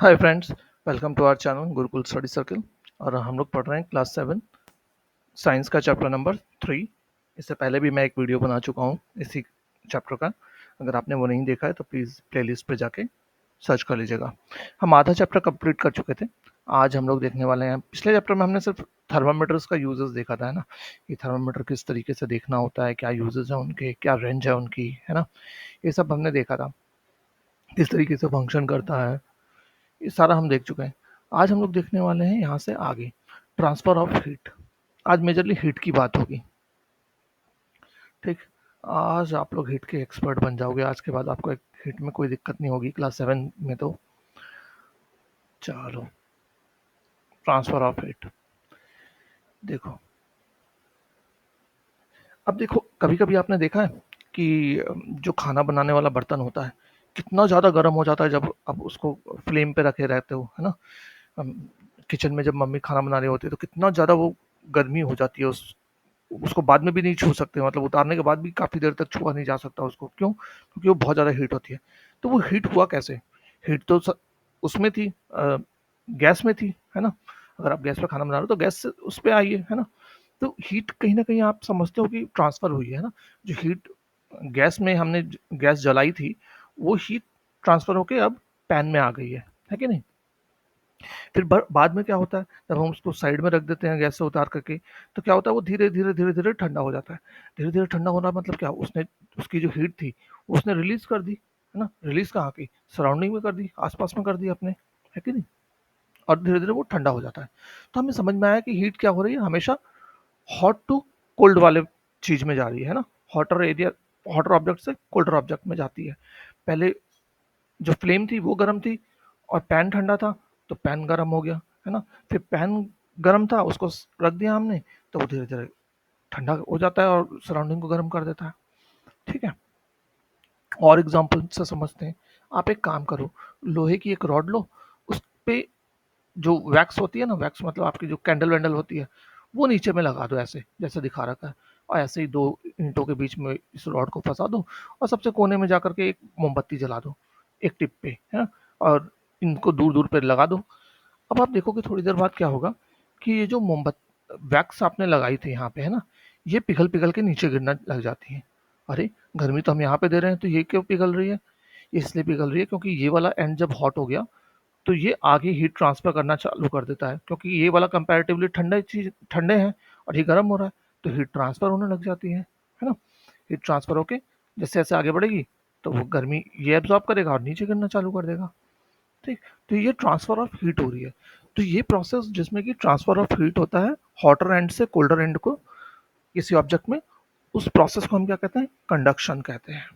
Hi friends, welcome to our channel Gurukul study circle. और हम लोग पढ़ रहे हैं क्लास 7 साइंस का चैप्टर नंबर 3। इससे पहले भी मैं एक वीडियो बना चुका हूँ इसी चैप्टर का। अगर आपने वो नहीं देखा है तो प्लीज़ प्लेलिस्ट पे जाके सर्च कर लीजिएगा। हम आधा चैप्टर कंप्लीट कर चुके थे। आज हम लोग देखने वाले हैं, पिछले चैप्टर में हमने सिर्फ थर्मामीटर्स का यूजेस देखा था, है ना, कि थर्मामीटर किस तरीके से देखना होता है, क्या यूजेस है उनके, क्या रेंज है उनकी, है ना, ये सब हमने देखा था, किस तरीके से फंक्शन करता है, ये सारा हम देख चुके हैं। आज हम लोग देखने वाले हैं यहाँ से आगे ट्रांसफर ऑफ हीट। आज मेजरली हीट की बात होगी। ठीक, आज आप लोग हीट के एक्सपर्ट बन जाओगे। आज के बाद आपको हीट में कोई दिक्कत नहीं होगी क्लास 7 में। तो चलो, ट्रांसफर ऑफ हीट देखो। अब देखो, कभी कभी आपने देखा है कि जो खाना बनाने वाला बर्तन होता है कितना ज़्यादा गर्म हो जाता है जब आप उसको फ्लेम पे रखे रहते हो, है ना। किचन में जब मम्मी खाना बना रही होती है तो कितना ज़्यादा वो गर्मी हो जाती है, उसको बाद में भी नहीं छू सकते, मतलब उतारने के बाद भी काफ़ी देर तक छुआ नहीं जा सकता उसको। क्यों? क्योंकि वो बहुत ज़्यादा हीट होती है। तो वो हीट हुआ कैसे? हीट तो उसमें थी, गैस में थी, है ना। अगर आप गैस पे खाना बना रहे हो तो गैस से उस पे आई है ना। तो हीट कहीं ना कहीं आप समझते हो कि ट्रांसफर हुई है ना। जो हीट गैस में हमने गैस जलाई थी, वो हीट ट्रांसफर होके अब पैन में आ गई है कि नहीं। फिर बाद में क्या होता है, जब हम उसको साइड में रख देते हैं गैस से उतार करके, तो क्या होता है, वो धीरे धीरे धीरे धीरे ठंडा हो जाता है। धीरे धीरे ठंडा होना मतलब क्या, उसने उसकी जो हीट थी उसने रिलीज कर दी, है ना। रिलीज कहाँ की, सराउंडिंग में कर दी, आसपास में कर दी अपने, है कि नहीं। और धीरे धीरे वो ठंडा हो जाता है। तो हमें समझ में आया कि हीट क्या हो रही है, हमेशा हॉट टू कोल्ड वाले चीज में जा रही है ना। हॉटर एरिया, हॉटर ऑब्जेक्ट से कोल्डर ऑब्जेक्ट में जाती है। पहले जो फ्लेम थी वो गर्म थी और पैन ठंडा था, तो पैन गर्म हो गया, है ना। फिर पैन गर्म था, उसको रख दिया हमने, तो वो धीरे धीरे ठंडा हो जाता है और सराउंडिंग को गर्म कर देता है। ठीक है, और एग्जांपल से समझते हैं। आप एक काम करो, लोहे की एक रॉड लो, उस पे जो वैक्स होती है ना, वैक्स मतलब आपकी जो कैंडल वैंडल होती है, वो नीचे में लगा दो ऐसे जैसे दिखा रखा है। और ऐसे ही दो ईंटों के बीच में इस रॉड को फंसा दो और सबसे कोने में जाकर के एक मोमबत्ती जला दो, एक टिप पे, है ना। और इनको दूर दूर पे लगा दो। अब आप देखोगे थोड़ी देर बाद क्या होगा कि ये जो मोमबत्ती वैक्स आपने लगाई थी यहाँ पे, है ना, ये पिघल पिघल के नीचे गिरना लग जाती है। अरे, गर्मी तो हम यहाँ पे दे रहे हैं, तो ये क्यों पिघल रही है? ये इसलिए पिघल रही है क्योंकि ये वाला एंड जब हॉट हो गया तो ये आगे हीट ट्रांसफर करना चालू कर देता है, क्योंकि ये वाला कंपैरेटिवली ठंडा चीज ठंडे हैं और ये गर्म हो रहा है, तो हीट ट्रांसफर होने लग जाती है ना। हीट ट्रांसफर होके जैसे जैसे आगे बढ़ेगी तो वो गर्मी ये एब्जॉर्ब करेगा और नीचे गिरना चालू कर देगा। ठीक, तो ये ट्रांसफर ऑफ हीट हो रही है। तो ये प्रोसेस जिसमें कि ट्रांसफर ऑफ हीट होता है हॉटर एंड से कोल्डर एंड को किसी ऑब्जेक्ट में, उस प्रोसेस को हम क्या कहते हैं, कंडक्शन कहते हैं।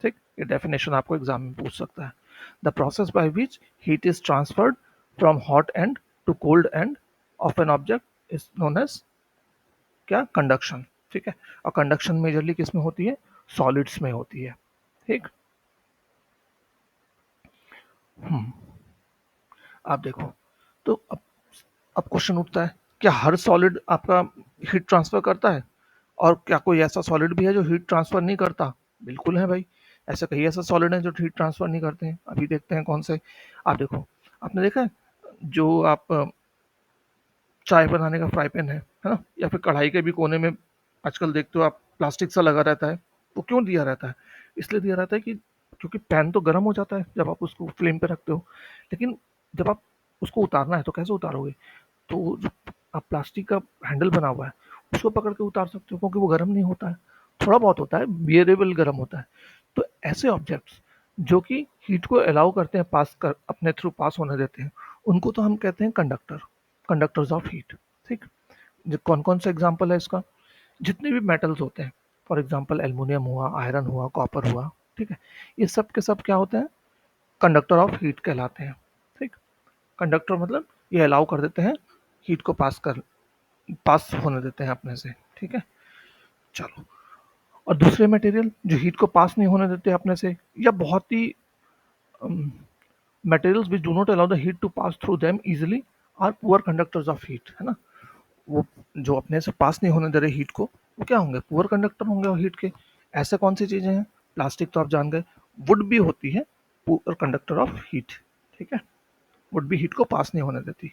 ठीक, ये डेफिनेशन आपको एग्जाम में पूछ सकता है। The process by which heat is transferred from hot end to cold end of an object is known as क्या, कंडक्शन। ठीक है, और कंडक्शन मेजरली किस में होती है, सॉलिड्स में होती है। ठीक, हम्म, आप देखो, तो अब क्वेश्चन उठता है, क्या हर सॉलिड आपका हीट ट्रांसफर करता है, और क्या कोई ऐसा सॉलिड भी है जो हीट ट्रांसफर नहीं करता? बिल्कुल है भाई, ऐसे कई ऐसे सॉलिड हैं जो हीट ट्रांसफर नहीं करते हैं। अभी देखते हैं कौन से। आप देखो, आपने देखा है जो आप चाय बनाने का फ्राई पैन है ना, या फिर कढ़ाई के भी कोने में आजकल देखते हो आप प्लास्टिक सा लगा रहता है। वो क्यों दिया रहता है? इसलिए दिया रहता है कि क्योंकि पैन तो गर्म हो जाता है जब आप उसको फ्लेम पे रखते हो, लेकिन जब आप उसको उतारना है तो कैसे उतारोगे? तो जो आप प्लास्टिक का हैंडल बना हुआ है उसको पकड़ के उतार सकते हो, क्योंकि वो गर्म नहीं होता है, थोड़ा बहुत होता है, बियरेबल गर्म होता है। तो ऐसे ऑब्जेक्ट्स जो कि हीट को अलाउ करते हैं, पास कर अपने थ्रू पास होने देते हैं, उनको तो हम कहते हैं कंडक्टर, कंडक्टर्स ऑफ हीट। ठीक, जो कौन कौन सा एग्जाम्पल है इसका, जितने भी मेटल्स होते हैं, फॉर एग्जाम्पल एल्युमिनियम हुआ, आयरन हुआ, कॉपर हुआ, ठीक है, ये सब के सब क्या होते हैं, कंडक्टर ऑफ हीट कहलाते हैं। ठीक, कंडक्टर मतलब ये अलाउ कर देते हैं हीट को पास होने देते हैं अपने से। ठीक है, चलो। और दूसरे मटेरियल जो हीट को पास नहीं होने देते अपने से, या बहुत ही materials which do not allow the heat to pass through them easily, are poor conductors of heat, है ना। वो जो अपने से पास नहीं होने दे रहे हीट को, वो क्या होंगे, पुअर कंडक्टर होंगे हीट के। ऐसे कौन सी चीजें हैं? प्लास्टिक तो आप जान गए, वुड भी होती है पुअर कंडक्टर ऑफ हीट। ठीक है, वुड बी हीट को पास नहीं होने देती।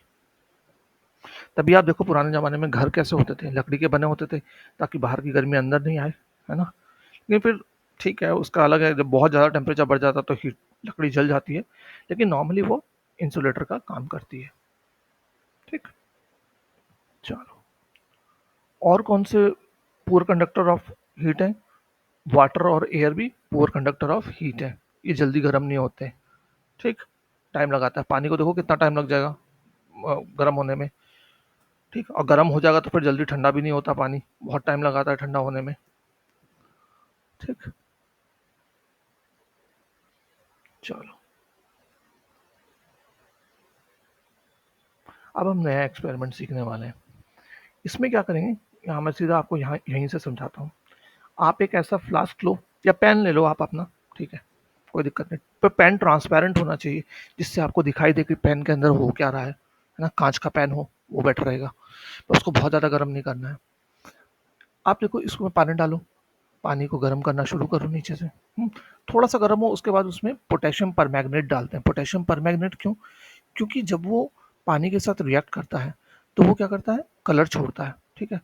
तभी आप देखो पुराने ज़माने में घर कैसे होते थे, लकड़ी के बने होते थे ताकि बाहर की गर्मी अंदर नहीं आए, है ना? लेकिन फिर ठीक है, उसका अलग है, जब बहुत ज़्यादा टेम्परेचर बढ़ जाता है तो हीट लकड़ी जल जाती है, लेकिन नॉर्मली वो इंसुलेटर का काम करती है। ठीक, चलो। और कौन से पुअर कंडक्टर ऑफ हीट हैं? वाटर और एयर भी पुअर कंडक्टर ऑफ हीट है, ये जल्दी गर्म नहीं होते। ठीक, टाइम लगाता है। पानी को देखो कितना टाइम लग जाएगा गर्म होने में। ठीक, और गर्म हो जाएगा तो फिर जल्दी ठंडा भी नहीं होता पानी, बहुत टाइम लगाता है ठंडा होने में। ठीक, चलो। अब हम नया एक्सपेरिमेंट सीखने वाले हैं। इसमें क्या करेंगे, यहाँ मैं सीधा आपको यहाँ यहीं से समझाता हूँ। आप एक ऐसा फ्लास्क लो या पेन ले लो आप अपना, ठीक है, कोई दिक्कत नहीं, पर पेन ट्रांसपेरेंट होना चाहिए, जिससे आपको दिखाई दे कि पेन के अंदर हो क्या रहा है ना? कांच का पेन हो वो बेटर रहेगा। तो उसको बहुत ज़्यादा गर्म नहीं करना है। आप देखो इसमें पानी डालो, पानी को गर्म करना शुरू करो नीचे से। थोड़ा सा गर्म हो, उसके बाद उसमें पोटेशियम परमैंगनेट डालते हैं। पोटेशियम परमैंगनेट क्यों? क्योंकि जब वो पानी के साथ रिएक्ट करता है तो वो क्या करता है, कलर छोड़ता है। ठीक है,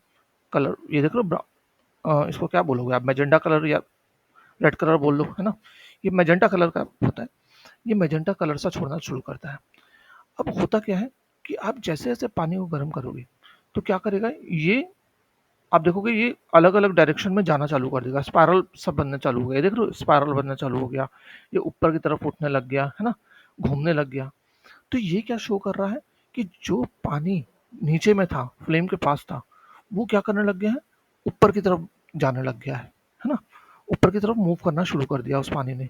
कलर ये देख लो, इसको क्या बोलोगे आप, मैजेंटा कलर या रेड कलर बोल लो, है ना? ये मैजेंटा कलर का होता है। ये मैजेंटा कलर सा छोड़ना शुरू करता है। अब होता क्या है कि आप जैसे जैसे पानी को गर्म करोगे तो क्या करेगा ये, आप देखोगे ये अलग अलग डायरेक्शन में जाना चालू कर देगा, स्पायरल सब बनना चालू हो गया, देख रहे हो स्पायरल बनना चालू हो गया, ये ऊपर की तरफ उठने लग गया, है ना, घूमने लग गया। तो ये क्या शो कर रहा है कि जो पानी नीचे में था, फ्लेम के पास था, वो क्या करने लग गया है, ऊपर की तरफ जाने लग गया है ना, ऊपर की तरफ मूव करना शुरू कर दिया उस पानी ने।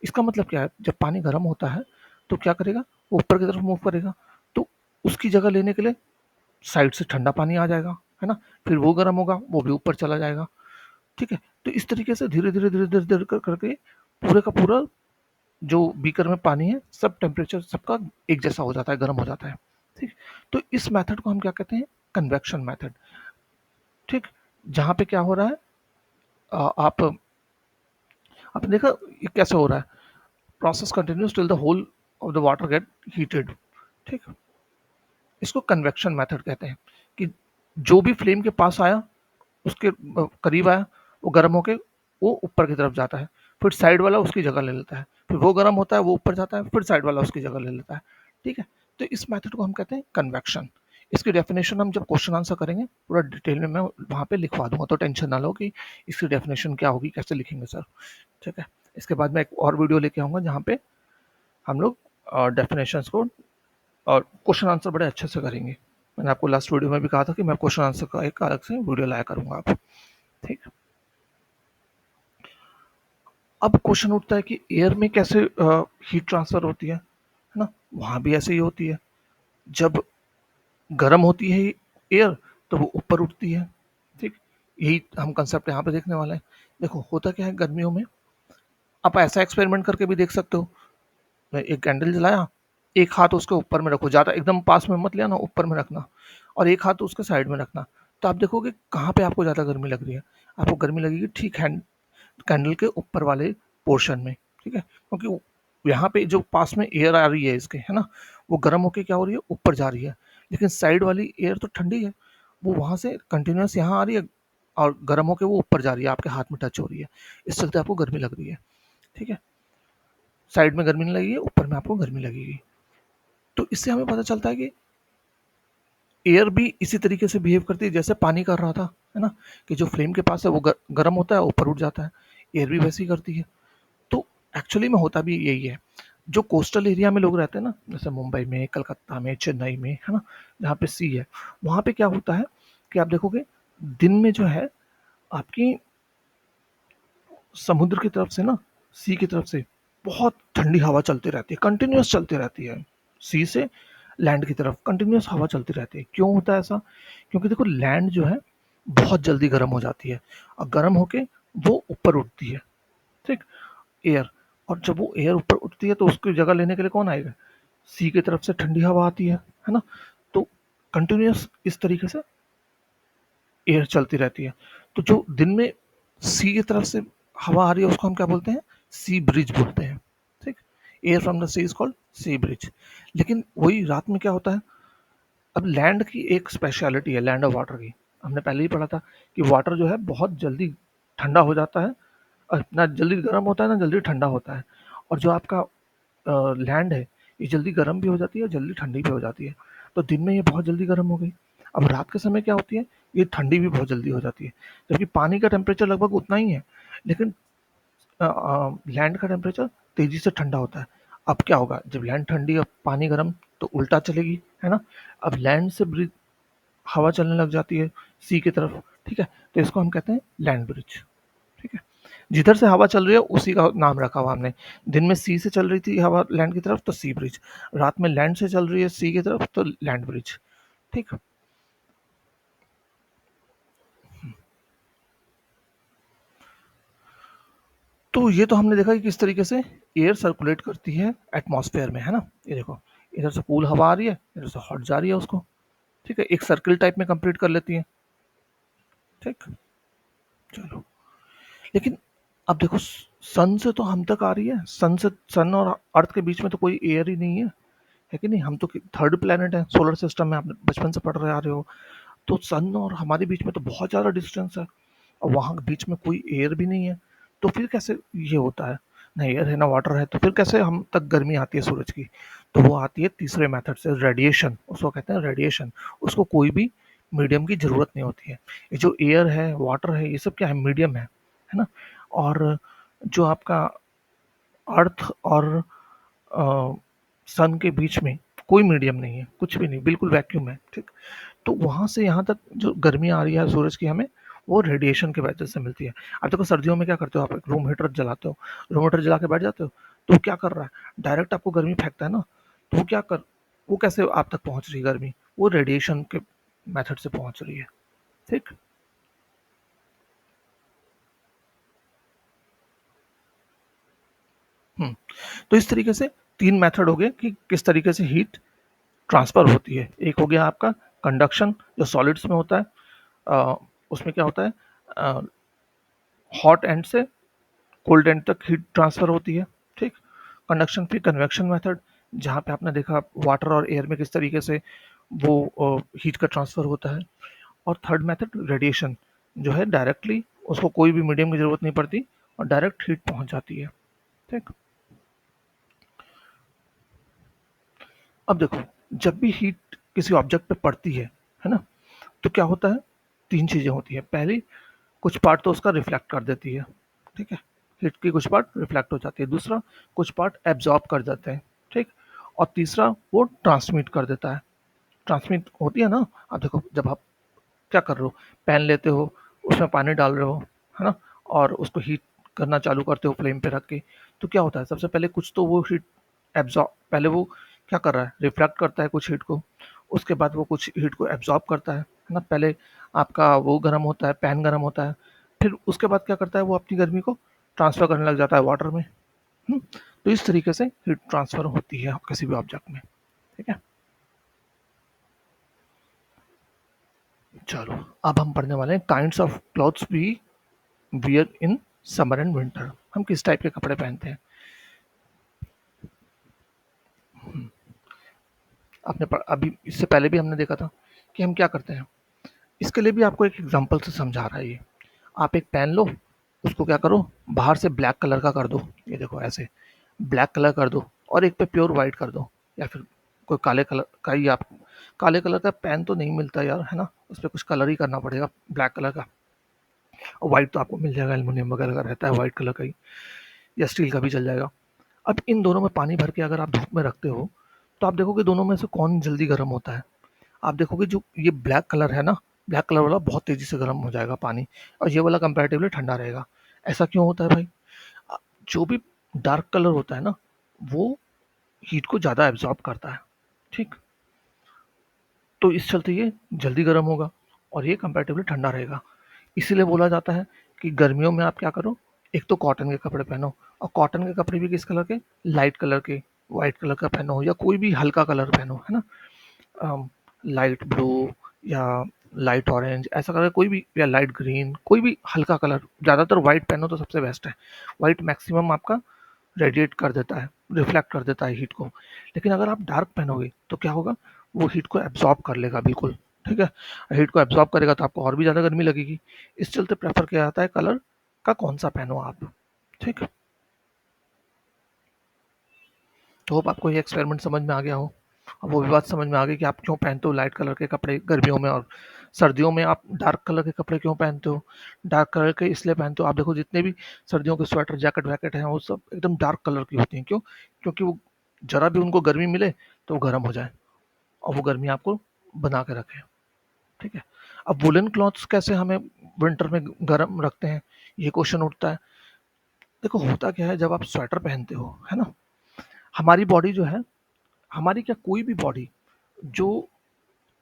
इसका मतलब क्या है, जब पानी गर्म होता है तो क्या करेगा, वो ऊपर की तरफ मूव करेगा, तो उसकी जगह लेने के लिए साइड से ठंडा पानी आ जाएगा, है ना, फिर वो गर्म होगा, वो भी ऊपर चला जाएगा। ठीक है, तो इस तरीके से धीरे धीरे धीरे धीरे धीरे करके पूरे का पूरा जो बीकर में पानी है, सब टेम्परेचर सबका एक जैसा हो जाता है, गर्म हो जाता है। ठीक, तो इस मेथड को हम क्या कहते हैं, कन्वेक्शन मेथड। ठीक, जहाँ पे क्या हो रहा है, आप आपने देखा ये कैसे हो रहा है, process continues till the whole of the water get heated. ठीक, इसको कन्वेक्शन मेथड कहते हैं कि जो भी फ्लेम के पास आया, उसके करीब आया, वो गर्म होके वो ऊपर की तरफ जाता है, फिर साइड वाला उसकी जगह ले लेता है, फिर वो गर्म होता है, वो ऊपर जाता है, फिर साइड वाला उसकी जगह ले लेता है। ठीक है, तो इस मेथड को हम कहते हैं कन्वेक्शन। इसकी डेफिनेशन हम जब क्वेश्चन आंसर करेंगे पूरा डिटेल में मैं वहाँ पे लिखवा दूंगा, तो टेंशन ना लो कि इसकी डेफिनेशन क्या होगी, कैसे लिखेंगे सर। ठीक है, इसके बाद मैं एक और वीडियो लेके आऊँगा जहाँ पे हम लोग डेफिनेशन को और क्वेश्चन आंसर बड़े अच्छे से करेंगे। मैंने आपको लास्ट वीडियो में भी कहा था कि मैं क्वेश्चन आंसर का एक अलग से वीडियो लाया करूँगा आप। ठीक, अब क्वेश्चन उठता है कि एयर में कैसे हीट ट्रांसफर होती है ना? वहाँ भी ऐसे ही होती है। जब गर्म होती है एयर तो वो ऊपर उठती है। ठीक, यही हम कंसेप्ट यहाँ पे देखने वाले हैं। देखो होता क्या है गर्मियों में, आप ऐसा एक्सपेरिमेंट करके भी देख सकते हो। एक कैंडल जलाया, एक हाथ उसके ऊपर में रखो, ज़्यादा एकदम पास में मत लेना, ऊपर में रखना, और एक हाथ उसके साइड में रखना। तो आप देखोगे कहाँ पे आपको ज़्यादा गर्मी लग रही है, आपको गर्मी लगेगी ठीक हैंड कैंडल के ऊपर वाले पोर्शन में। ठीक है, क्योंकि यहाँ पे जो पास में एयर आ रही है इसके, है ना, वो गर्म होके क्या हो रही है, ऊपर जा रही है, लेकिन साइड वाली एयर तो ठंडी है, वो वहाँ से कंटिन्यूस यहाँ आ रही है और गर्म होके वो ऊपर जा रही है, आपके हाथ में टच हो रही है, इस चलते आपको गर्मी लग रही है। ठीक है, साइड में गर्मी नहीं लगेगी, ऊपर में आपको गर्मी लगेगी। तो इससे हमें पता चलता है कि एयर भी इसी तरीके से बिहेव करती है जैसे पानी कर रहा था, है ना, कि जो फ्लेम के पास है वो गर्म होता है, ऊपर उठ जाता है। एयर भी वैसे ही करती है। तो एक्चुअली में होता भी यही है। जो कोस्टल एरिया में लोग रहते हैं ना, जैसे मुंबई में, कलकत्ता में, चेन्नई में, है ना, जहाँ पे सी है, वहाँ पे क्या होता है कि आप देखोगे दिन में जो है आपकी समुद्र की तरफ से ना, सी की तरफ से बहुत ठंडी हवा चलती रहती है, कंटिन्यूस चलती रहती है। सी से लैंड की तरफ कंटिन्यूस हवा चलती रहती है। क्यों होता है ऐसा? क्योंकि देखो लैंड जो है बहुत जल्दी गर्म हो जाती है और गर्म होके वो ऊपर उठती है। ठीक, एयर, और जब वो एयर ऊपर उठती है तो उसकी जगह लेने के लिए कौन आएगा? सी की तरफ से ठंडी हवा आती है ना? तो कंटिन्यूस इस तरीके से एयर चलती रहती है। तो जो दिन में सी की तरफ से हवा आ रही है उसको हम क्या बोलते हैं? सी ब्रिज बोलते हैं। ठीक, air from the sea is called sea breeze. लेकिन वही रात में क्या होता है, अब लैंड की एक स्पेशलिटी है लैंड ऑफ वाटर की, हमने पहले ही पढ़ा था कि वाटर जो है बहुत जल्दी ठंडा हो जाता है, और ना जल्दी गर्म होता है ना जल्दी ठंडा होता है। और जो आपका लैंड है ये जल्दी गर्म भी हो जाती है, जल्दी ठंडी भी हो जाती है। तो दिन में ये बहुत जल्दी गर्म हो गई, अब रात के समय क्या होती है, ये ठंडी भी बहुत जल्दी हो जाती है। जबकि पानी का टेम्परेचर लगभग उतना ही है, लेकिन लैंड का टेम्परेचर तेजी से ठंडा होता है। अब क्या होगा, जब लैंड ठंडी और पानी गर्म, तो उल्टा चलेगी, है ना। अब लैंड से ब्रिज हवा चलने लग जाती है सी की तरफ, ठीक है, तो इसको हम कहते हैं लैंड ब्रिज। ठीक है, जिधर से हवा चल रही है उसी का नाम रखा हुआ हमने। दिन में सी से चल रही थी हवा लैंड की तरफ तो सी ब्रिज, रात में लैंड से चल रही है सी की तरफ तो लैंड ब्रिज। ठीक। तो ये तो हमने देखा कि किस तरीके से एयर सर्कुलेट करती है एटमॉस्फेयर में, है ना। ये देखो, इधर से कूल हवा आ रही है, इधर से हॉट जा रही है उसको, ठीक है, एक सर्किल टाइप में कंप्लीट कर लेती है। ठीक। चलो, लेकिन अब देखो, सन से तो हम तक आ रही है, सन और अर्थ के बीच में तो कोई एयर ही नहीं है कि नहीं। हम तो थर्ड प्लेनेट है सोलर सिस्टम में, आप बचपन से पढ़ रहे आ रहे हो। तो सन और हमारे बीच में तो बहुत ज़्यादा डिस्टेंस है, और वहाँ बीच में कोई एयर भी नहीं है। तो फिर कैसे ये होता है, ना एयर है ना वाटर है, तो फिर कैसे हम तक गर्मी आती है सूरज की। तो वो आती है तीसरे मेथड से, रेडिएशन, उसको कहते हैं रेडिएशन। उसको कोई भी मीडियम की ज़रूरत नहीं होती है। ये जो एयर है वाटर है ये सब क्या है, मीडियम है ना। और जो आपका अर्थ और सन के बीच में कोई मीडियम नहीं है, कुछ भी नहीं, बिल्कुल वैक्यूम है। ठीक। तो वहाँ से यहाँ तक जो गर्मी आ रही है सूरज की हमें, वो रेडिएशन की वजह से मिलती है। अब देखो, सर्दियों में क्या करते हो, आप एक रूम हीटर जलाते हो, रूम हीटर जला के बैठ जाते हो, तो वो क्या कर रहा है, डायरेक्ट आपको गर्मी फेंकता है ना। तो वो कैसे आप तक पहुँच रही है गर्मी, वो रेडिएशन के मेथड से पहुँच रही है। ठीक। हम्म। तो इस तरीके से तीन मेथड हो गए कि किस तरीके से हीट ट्रांसफर होती है। एक हो गया आपका कंडक्शन, जो सॉलिड्स में होता है, उसमें क्या होता है, हॉट एंड से कोल्ड एंड तक हीट ट्रांसफर होती है। ठीक। कंडक्शन। फिर कन्वेक्शन मेथड, जहाँ पे आपने देखा वाटर और एयर में किस तरीके से वो हीट का ट्रांसफर होता है। और थर्ड मेथड रेडिएशन, जो है डायरेक्टली, उसको कोई भी मीडियम की जरूरत नहीं पड़ती और डायरेक्ट हीट पहुंच जाती है। ठीक। अब देखो, जब भी हीट किसी ऑब्जेक्ट पे पड़ती है ना, तो क्या होता है, तीन चीजें होती है। पहली, कुछ पार्ट तो उसका रिफ्लेक्ट कर देती है, ठीक है, हीट की कुछ पार्ट रिफ्लेक्ट हो जाती है। दूसरा, कुछ पार्ट एब्जॉर्ब कर जाते हैं। ठीक। और तीसरा, वो ट्रांसमिट कर देता है। ट्रांसमिट होती है ना, आप देखो, जब आप क्या कर रहे हो, पैन लेते हो, उसमें पानी डाल रहे हो, है ना, और उसको हीट करना चालू करते हो फ्लेम पे रख के, तो क्या होता है, सबसे पहले कुछ तो वो हीट एब्जॉर्ब, पहले वो क्या कर रहा है, रिफ्लेक्ट करता है कुछ हीट को, उसके बाद वो कुछ हीट को एब्जॉर्ब करता है ना। पहले आपका वो गर्म होता है, पैन गर्म होता है, फिर उसके बाद क्या करता है, वो अपनी गर्मी को ट्रांसफर करने लग जाता है वाटर में। तो इस तरीके से हीट ट्रांसफर होती है किसी भी ऑब्जेक्ट में। ठीक है। चलो, अब हम पढ़ने वाले हैं kinds of clothes we wear in summer and winter. हम किस टाइप के कपड़े पहनते हैं। अभी इससे पहले भी हमने देखा था कि हम क्या करते हैं। इसके लिए भी आपको एक एग्जांपल से समझा रहा है ये। आप एक पेन लो, उसको क्या करो, बाहर से ब्लैक कलर का कर दो, ये देखो ऐसे ब्लैक कलर कर दो, और एक पे प्योर वाइट कर दो, या फिर कोई काले कलर का ही आप, काले कलर का पेन तो नहीं मिलता यार, है ना, उस पर कुछ कलर ही करना पड़ेगा ब्लैक कलर का। और वाइट तो आपको मिल जाएगा, एल्युमिनियम वगैरह का रहता है वाइट कलर का ही, या स्टील का भी चल जाएगा। अब इन दोनों में पानी भर के अगर आप धूप में रखते हो, तो आप देखोगे दोनों में से कौन जल्दी गर्म होता है। आप देखोगे जो ये ब्लैक कलर है ना, ब्लैक कलर वाला बहुत तेजी से गर्म हो जाएगा पानी, और ये वाला कंपैरेटिवली ठंडा रहेगा। ऐसा क्यों होता है भाई, जो भी डार्क कलर होता है ना, वो हीट को ज़्यादा एब्जॉर्ब करता है। ठीक। तो इस चलते ये जल्दी गर्म होगा, और ये कंपैरेटिवली ठंडा रहेगा। इसीलिए बोला जाता है कि गर्मियों में आप क्या करो, एक तो कॉटन के कपड़े पहनो, और कॉटन के कपड़े भी किस कलर के, लाइट कलर के, वाइट कलर का पहनो, या कोई भी हल्का कलर पहनो, है ना, लाइट ब्लू या लाइट ऑरेंज, ऐसा कलर कोई भी, या लाइट ग्रीन, कोई भी हल्का कलर। ज़्यादातर वाइट पहनो तो सबसे बेस्ट है, वाइट मैक्सिमम आपका रेडिएट कर देता है। रिफ्लेक्ट कर देता है हीट को। लेकिन अगर आप डार्क पहनोगे तो क्या होगा, वो हीट को एब्जॉर्ब कर लेगा बिल्कुल, ठीक है। हीट को एब्जॉर्ब करेगा तो आपको और भी ज़्यादा गर्मी लगेगी। इस चलते प्रेफर किया जाता है कलर का कौन सा पहनो आप, ठीक है। तो होप आपको ये एक्सपेरिमेंट समझ में आ गया हो। अब वो भी बात समझ में आ गई कि आप क्यों पहनते हो लाइट कलर के कपड़े गर्मियों में, और सर्दियों में आप डार्क कलर के कपड़े क्यों पहनते हो। डार्क कलर के इसलिए पहनते हो, आप देखो जितने भी सर्दियों के स्वेटर जैकेट वैकेट हैं वो सब एकदम डार्क कलर की होती हैं। क्यों? क्योंकि वो जरा भी उनको गर्मी मिले तो वो गर्म हो जाए और वो गर्मी आपको बना के रखे, ठीक है। अब वुलन क्लॉथ्स कैसे हमें विंटर में गर्म रखते हैं, ये क्वेश्चन उठता है। देखो होता क्या है, जब आप स्वेटर पहनते हो, है ना, हमारी बॉडी जो है, हमारी क्या कोई भी बॉडी जो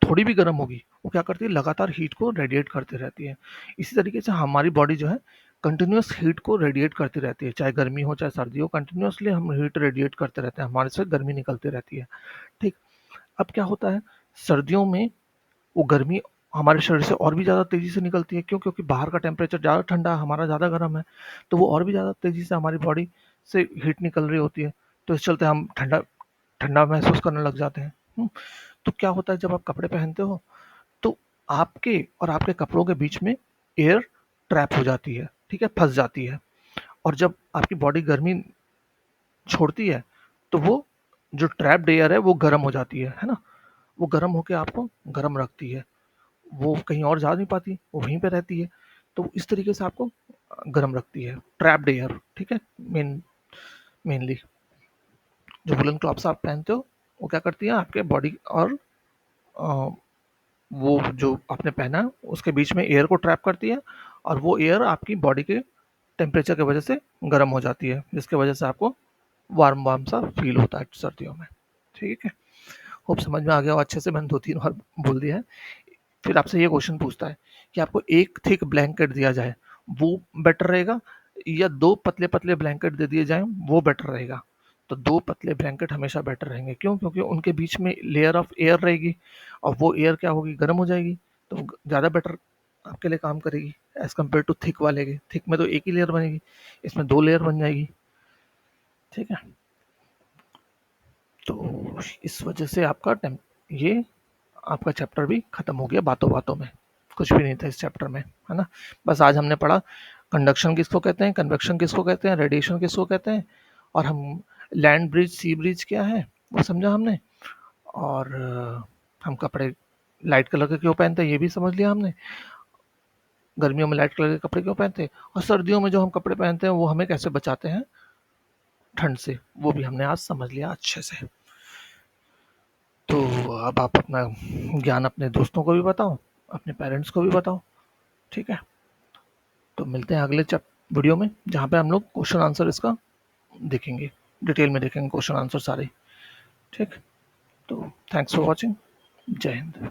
थोड़ी भी गर्म होगी वो क्या करती है, लगातार हीट को रेडिएट करती रहती है। इसी तरीके से हमारी बॉडी जो है कंटिन्यूस हीट को रेडिएट करती रहती है, चाहे गर्मी हो चाहे सर्दी हो, कंटिन्यूसली हम हीट रेडिएट करते रहते हैं, हमारे से गर्मी निकलती रहती है, ठीक। अब क्या होता है, सर्दियों में वो गर्मी हमारे शरीर से और भी ज़्यादा तेज़ी से निकलती है। क्यों? क्योंकि बाहर का टेम्परेचर ज़्यादा ठंडा, हमारा ज़्यादा गर्म है, तो वो और भी ज़्यादा तेज़ी से हमारी बॉडी से हीट निकल रही होती है। तो इस चलते हम ठंडा ठंडा महसूस करने लग जाते हैं। तो क्या होता है, जब आप कपड़े पहनते हो तो आपके और आपके कपड़ों के बीच में एयर ट्रैप हो जाती है, ठीक है, फंस जाती है। और जब आपकी बॉडी गर्मी छोड़ती है तो वो जो ट्रैप्ड एयर है वो गर्म हो जाती है ना, वो गर्म होकर आपको गर्म रखती है, वो कहीं और जा नहीं पाती, वो वहीं पे रहती है। तो इस तरीके से आपको गर्म रखती है ट्रैप्ड एयर, ठीक है। मेनली जो वुलन क्लॉथ्स आप पहनते हो वो क्या करती है, आपके बॉडी और अ, वो जो आपने पहना है उसके बीच में एयर को ट्रैप करती है, और वो एयर आपकी बॉडी के टेम्परेचर की वजह से गर्म हो जाती है, जिसकी वजह से आपको वार्म वार्म सा फील होता है सर्दियों में, ठीक है। होप समझ में आ गया हो अच्छे से, मैंने 2-3 बार बोल दिया है। फिर आपसे ये क्वेश्चन पूछता है कि आपको एक थिक ब्लैंकेट दिया जाए वो बेटर रहेगा, या 2 पतले-पतले ब्लैंकेट दे दिए जाएँ वो बेटर रहेगा। तो 2 पतले ब्लैंकेट हमेशा बेटर रहेंगे। क्यों? क्योंकि उनके बीच में लेयर ऑफ एयर रहेगी और वो एयर क्या होगी, गर्म हो जाएगी, तो ज़्यादा बेटर आपके लिए काम करेगी एज़ कम्पेयर टू थिक वाले के। थिक में तो एक ही लेयर बनेगी, इसमें 2 लेयर बन जाएगी, ठीक है। तो इस वजह से आपका टेम ये आपका चैप्टर भी खत्म हो गया बातों-बातों में। कुछ भी नहीं था इस चैप्टर में, है ना? बस आज हमने पढ़ा कंडक्शन किसको कहते हैं, कन्वेक्शन किसको कहते हैं, रेडिएशन किसको कहते हैं, और हम लैंड ब्रिज, सी ब्रिज क्या है, वो समझा हमने। और हम कपड़े लाइट कलर के क्यों पहनते हैं, ये भी समझ लिया हमने। गर्मियों में लाइट कलर के कपड़े क्यों पहनते हैं, और सर्दियों में जो हम कपड़े पहनते हैं, वो हमें कैसे बचाते हैं ठंड से, वो भी हमने आज समझ लिया अच्छे से। तो अब आप अपना ज्ञान अपने दोस्तों को भी बताओ, अपने पेरेंट्स को भी बताओ, ठीक है। तो मिलते हैं अगले वीडियो में, जहाँ पे हम लोग क्वेश्चन आंसर इसका देखेंगे, डिटेल में देखेंगे क्वेश्चन आंसर सारे, ठीक। तो थैंक्स फॉर वॉचिंग, जय हिंद।